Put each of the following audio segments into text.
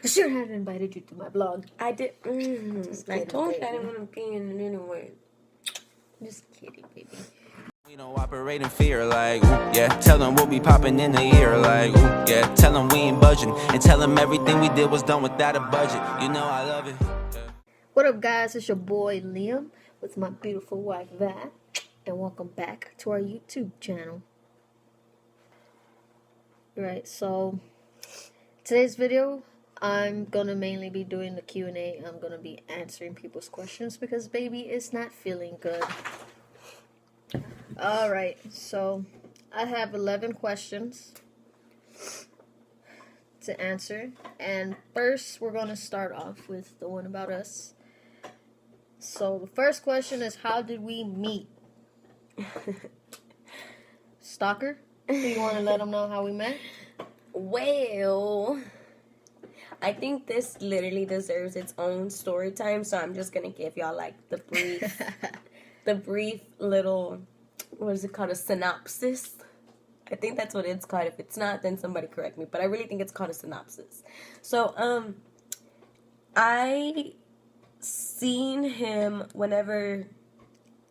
I should have invited you to my blog. I did. I told you I didn't baby. want to be in it anyway. Just kidding, baby. We don't operate in fear, like, ooh, yeah. Tell them we'll be popping in the ear, like, ooh, yeah. Tell them we ain't budging, and tell them everything we did was done without a budget. You know I love it. Yeah. What up, guys? It's your boy Liam with my beautiful wife Vahh, and welcome back to our YouTube channel. Right, so today's video, I'm gonna mainly be doing the Q&A. I'm gonna be answering people's questions because baby is not feeling good. Alright, so I have 11 questions to answer. And first, we're going to start off with the one about us. So the first question is, how did we meet? Stalker, do you want to let them know how we met? Well, I think this literally deserves its own story time, so I'm just gonna give y'all like the brief little, what is it called, a synopsis. I think that's what it's called. If it's not, then somebody correct me, but I really think it's called a synopsis. So I seen him whenever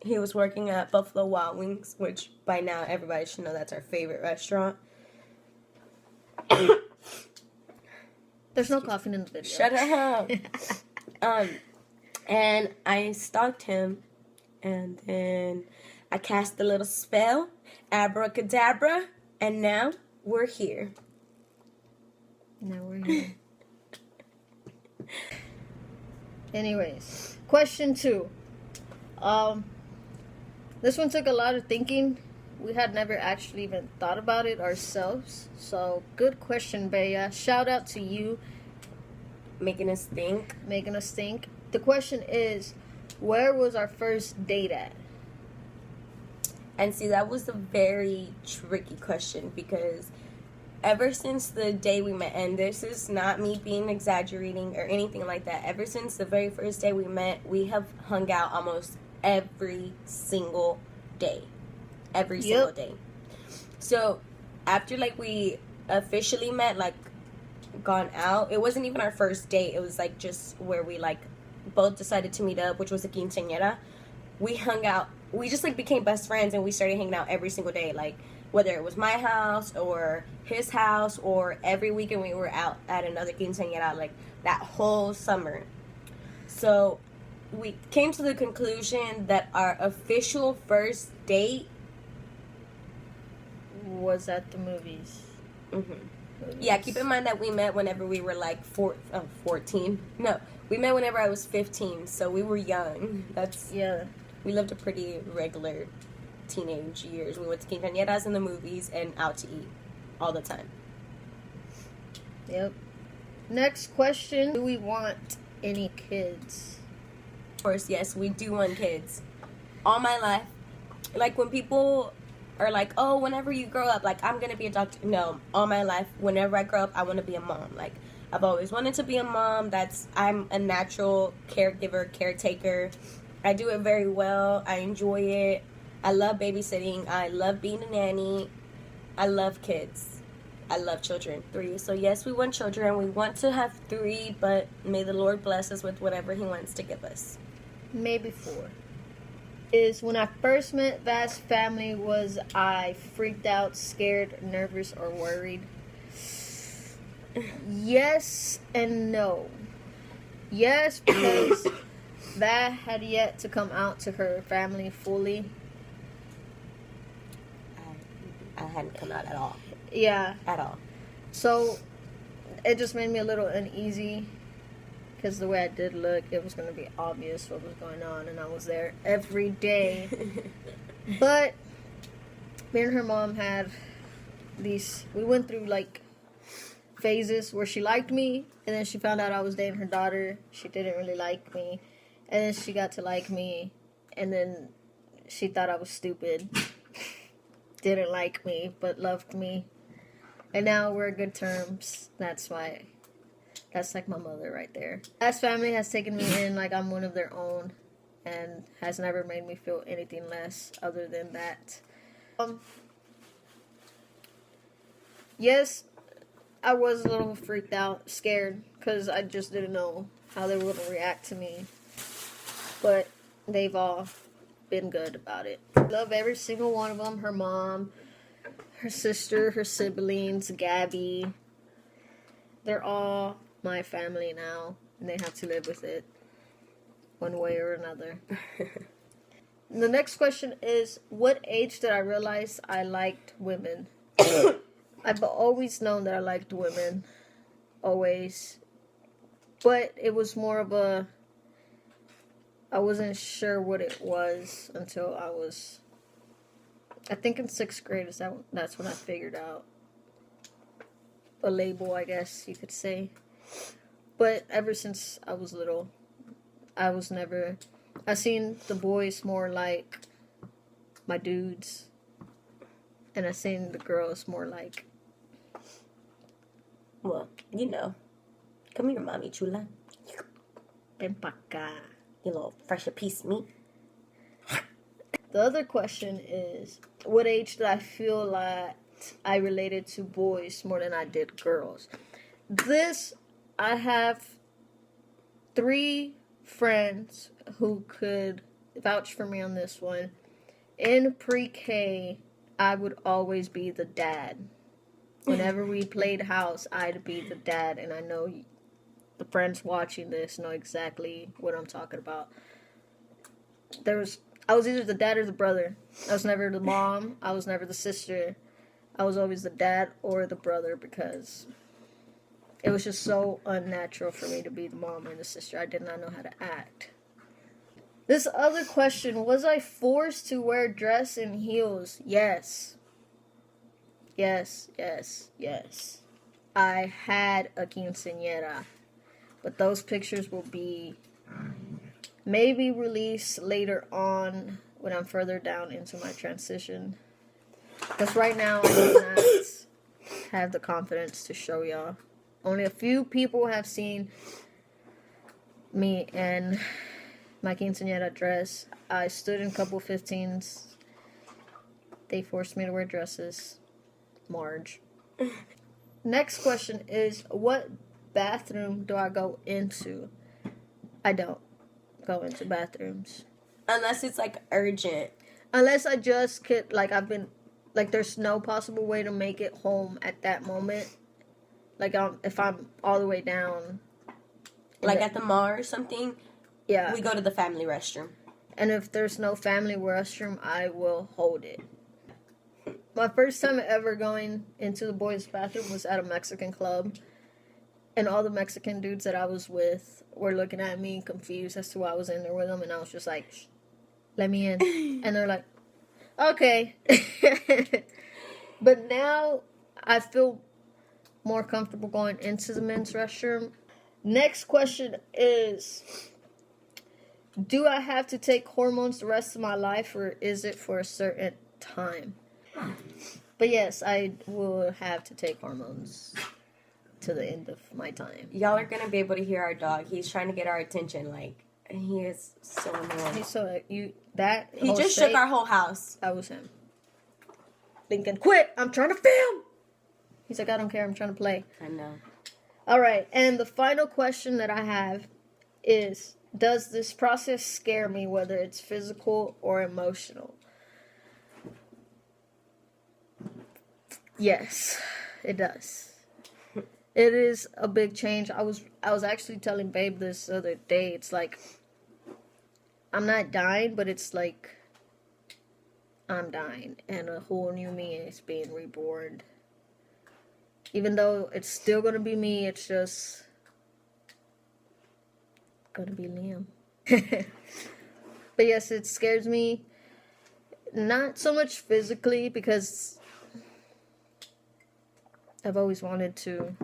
he was working at Buffalo Wild Wings, which by now everybody should know that's our favorite restaurant. There's no coughing in the video. Shut up. And I stalked him, and then I cast a little spell, abracadabra, and now we're here. Now we're here. Anyways, question 2. This one took a lot of thinking. We had never actually even thought about it ourselves. So, good question, Bea. Shout out to you. Making us think. The question is, where was our first date at? And see, that was a very tricky question because ever since the day we met, and this is not me being exaggerating or anything like that, ever since the very first day we met, we have hung out almost every single day. Every single day. So, after, like, we officially met, like, gone out, it wasn't even our first date. It was, like, just where we, like, both decided to meet up, which was a quinceañera. We hung out. We just, like, became best friends, and we started hanging out every single day. Like, whether it was my house or his house, or every weekend we were out at another quinceañera, like, that whole summer. So, we came to the conclusion that our official first date was at the movies. Yeah, keep in mind that we met whenever we were like 14. No, we met whenever I was 15, so we were young. We lived a pretty regular teenage years. We went to quinceañeras in the movies and out to eat all the time. Yep. Next question, do we want any kids? Of course, yes, we do want kids. All my life. Like, when people are like, oh, whenever you grow up, like, I'm gonna be a doctor. No, all my life, whenever I grow up, I want to be a mom. Like, I've always wanted to be a mom. I'm a natural caregiver, caretaker. I do it very well. I enjoy it. I love babysitting. I love being a nanny. I love kids. I love children. 3. So yes, we want children. We want to have 3, but may the Lord bless us with whatever He wants to give us. Maybe 4. Is when I first met Vahh's family, was I freaked out, scared, nervous, or worried? Yes and no. Yes, because Vahh had yet to come out to her family fully. I hadn't come out at all. Yeah. At all. So, it just made me a little uneasy. Because the way I did look, it was going to be obvious what was going on. And I was there every day. But, me and her mom had these... We went through, like, phases where she liked me. And then she found out I was dating her daughter. She didn't really like me. And then she got to like me. And then she thought I was stupid. Didn't like me, but loved me. And now we're good terms. That's why... That's like my mother right there. Vahh's family has taken me in like I'm one of their own and has never made me feel anything less other than that. Yes, I was a little freaked out, scared, because I just didn't know how they were going to react to me. But they've all been good about it. I love every single one of them. Her mom, her sister, her siblings, Gabby. They're all my family now, and they have to live with it one way or another. The next question is, what age did I realize I liked women? I've always known that I liked women. Always. But it was more of a... I wasn't sure what it was until I was... I think in 6th grade, that's when I figured out a label, I guess you could say. But ever since I was little, I seen the boys more like my dudes, and I seen the girls more like... Well, you know. Come here, mommy chula. Ven pa' acá. You little fresh piece of meat. The other question is, what age did I feel like I related to boys more than I did girls? I have 3 friends who could vouch for me on this one. In pre-K, I would always be the dad. Whenever we played house, I'd be the dad, and I know the friends watching this know exactly what I'm talking about. I was either the dad or the brother. I was never the mom. I was never the sister. I was always the dad or the brother because it was just so unnatural for me to be the mom or the sister. I did not know how to act. This other question, was I forced to wear dress and heels? Yes. Yes, yes, yes. I had a quinceañera, but those pictures will be maybe released later on when I'm further down into my transition. Because right now I do not have the confidence to show y'all. Only a few people have seen me in my quinceañera dress. I stood in a couple 15s. They forced me to wear dresses. Marge. Next question is, what bathroom do I go into? I don't go into bathrooms. Unless it's, like, urgent. Unless I just could, there's no possible way to make it home at that moment. If I'm all the way down. Like at the mall or something? Yeah. We go to the family restroom. And if there's no family restroom, I will hold it. My first time ever going into the boys' bathroom was at a Mexican club. And all the Mexican dudes that I was with were looking at me confused as to why I was in there with them. And I was just like, shh, let me in. And they're like, okay. But now I feel more comfortable going into the men's restroom. Next question is, do I have to take hormones the rest of my life, or is it for a certain time? But yes, I will have to take hormones to the end of my time. Y'all are going to be able to hear our dog. He's trying to get our attention. He is so annoying. He just shook our whole house. That was him. Lincoln, quit! I'm trying to film! He's like, I don't care, I'm trying to play. I know. Alright, and the final question that I have is, does this process scare me, whether it's physical or emotional? Yes, it does. It is a big change. I was actually telling Babe this other day. It's like, I'm not dying, but it's like I'm dying, and a whole new me is being reborn. Even though it's still gonna be me, it's just gonna be Liam. But yes, it scares me. Not so much physically, because I've always wanted to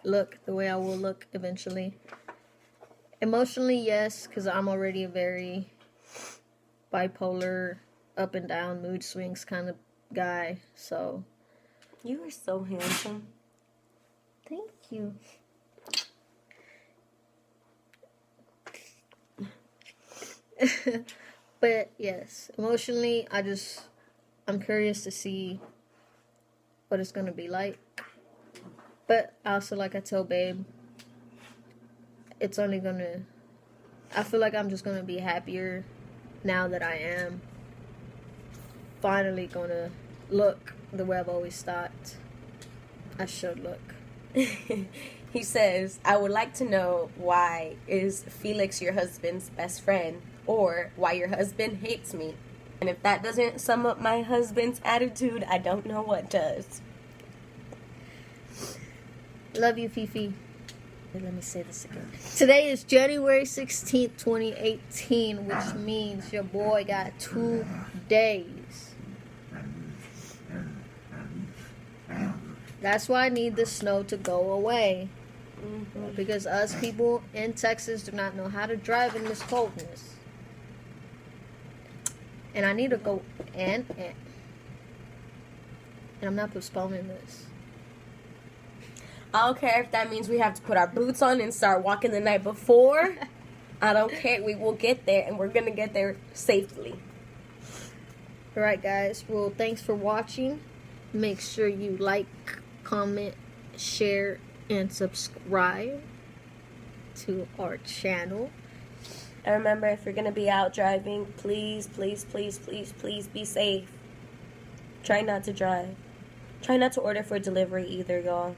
look the way I will look eventually. Emotionally, yes, because I'm already a very bipolar, up and down, mood swings kind of guy, so. You are so handsome. Thank you. But yes, emotionally, I'm curious to see what it's going to be like. But also, like I tell Babe, it's only gonna... I feel like I'm just gonna be happier now that I am finally gonna look the way I've always thought I should look. He says, I would like to know, why is Felix your husband's best friend? Or why your husband hates me? And if that doesn't sum up my husband's attitude, I don't know what does. Love you, Fifi. Let me say this again. Today is January 16th, 2018, which means your boy got 2 days. That's why I need the snow to go away. Because us people in Texas do not know how to drive in this coldness. And I need to go and I'm not postponing this. I don't care if that means we have to put our boots on and start walking the night before. I don't care. We will get there, and we're going to get there safely. Alright, guys. Well, thanks for watching. Make sure you like, comment, share, and subscribe to our channel. And remember, if you're going to be out driving, please, please, please, please, please be safe. Try not to drive. Try not to order for delivery either, y'all.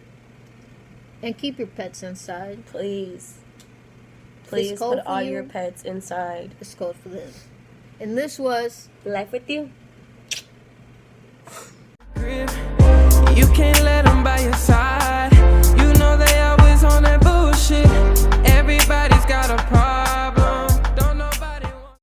And keep your pets inside. Please. Please put all your pets inside. It's cold for them. And this was Life with You. You can't let them by your side. You know they always on that bullshit. Everybody's got a problem.